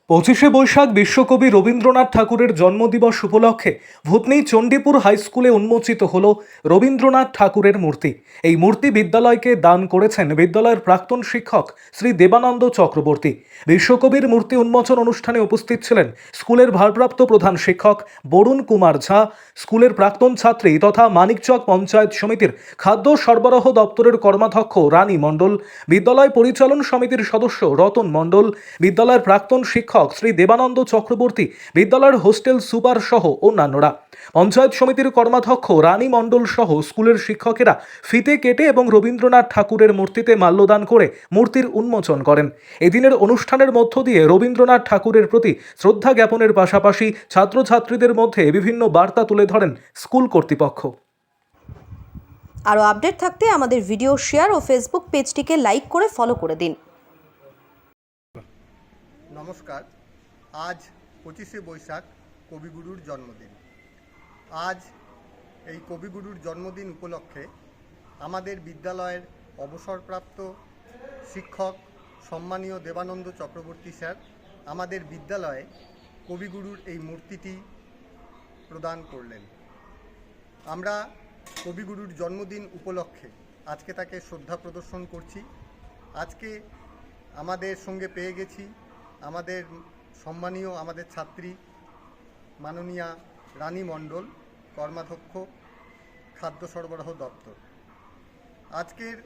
পঁচিশে বৈশাখ বিশ্বকবি রবীন্দ্রনাথ ঠাকুরের জন্মদিবস উপলক্ষে ভূতনি চণ্ডীপুর হাই স্কুলে উন্মোচিত হল রবীন্দ্রনাথ ঠাকুরের মূর্তি। এই মূর্তি বিদ্যালয়কে দান করেছেন বিদ্যালয়ের প্রাক্তন শিক্ষক শ্রী দেবানন্দ চক্রবর্তী। বিশ্বকবির মূর্তি উন্মোচন অনুষ্ঠানে উপস্থিত ছিলেন স্কুলের ভারপ্রাপ্ত প্রধান শিক্ষক বরুণ কুমার ঝা, স্কুলের প্রাক্তন ছাত্রী তথা মানিকচক পঞ্চায়েত সমিতির খাদ্য সরবরাহ দপ্তরের কর্মাধ্যক্ষ রানী মণ্ডল, বিদ্যালয় পরিচালন সমিতির সদস্য রতন মণ্ডল, বিদ্যালয়ের প্রাক্তন শিক্ষক শ্রী দেবানন্দ চক্রবর্তী, বিদ্যালয়ের হোস্টেল সুপার সহ অন্যান্যরা। পঞ্চায়েত সমিতির কর্মাধ্যক্ষ রানী মণ্ডল সহ স্কুলের শিক্ষকেরা ফিতে কেটে এবং রবীন্দ্রনাথ ঠাকুরের মূর্তিতে মাল্যদান করে মূর্তির উন্মোচন করেন। এদিনের অনুষ্ঠানের মধ্য দিয়ে রবীন্দ্রনাথ ঠাকুরের প্রতি শ্রদ্ধা জ্ঞাপনের পাশাপাশি ছাত্রছাত্রীদের মধ্যে বিভিন্ন বার্তা তুলে ধরেন স্কুল কর্তৃপক্ষ। আরও আপডেট থাকতে আমাদের ভিডিও শেয়ার ও ফেসবুক পেজটিকে লাইক করে ফলো করে দিন। নমস্কার। আজ 25শে বৈশাখ কবিগুরুর জন্মদিন। আজ এই কবিগুরুর জন্মদিন উপলক্ষে আমাদের বিদ্যালয়ের অবসরপ্রাপ্ত শিক্ষক সম্মানীয় দেবানন্দ চক্রবর্তী স্যার আমাদের বিদ্যালয়ে কবিগুরুর এই মূর্তিটি প্রদান করলেন। আমরা কবিগুরুর জন্মদিন উপলক্ষে আজকে তাকে শ্রদ্ধা প্রদর্শন করছি। আজকে আমাদের সঙ্গে পেয়ে গেছি আমাদের সম্মানীয় আমাদের ছাত্রী মাননীয়া রানী মণ্ডল, কর্মাধ্যক্ষ খাদ্য সরবরাহ দপ্তর। আজকের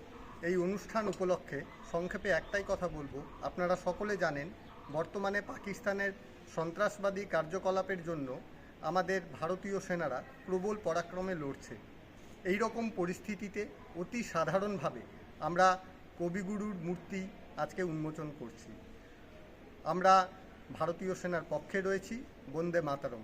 এই অনুষ্ঠান উপলক্ষে সংক্ষেপে একটাই কথা বলবো, আপনারা সকলে জানেন বর্তমানে পাকিস্তানের সন্ত্রাসবাদী কার্যকলাপের জন্য আমাদের ভারতীয় সেনারা প্রবল পরাক্রমে লড়ছে। এই রকম পরিস্থিতিতে অতি সাধারণভাবে আমরা কবিগুরুর মূর্তি আজকে উন্মোচন করছি। আমরা ভারতীয় সেনার পক্ষে রয়েছি। বন্দে মাতরম।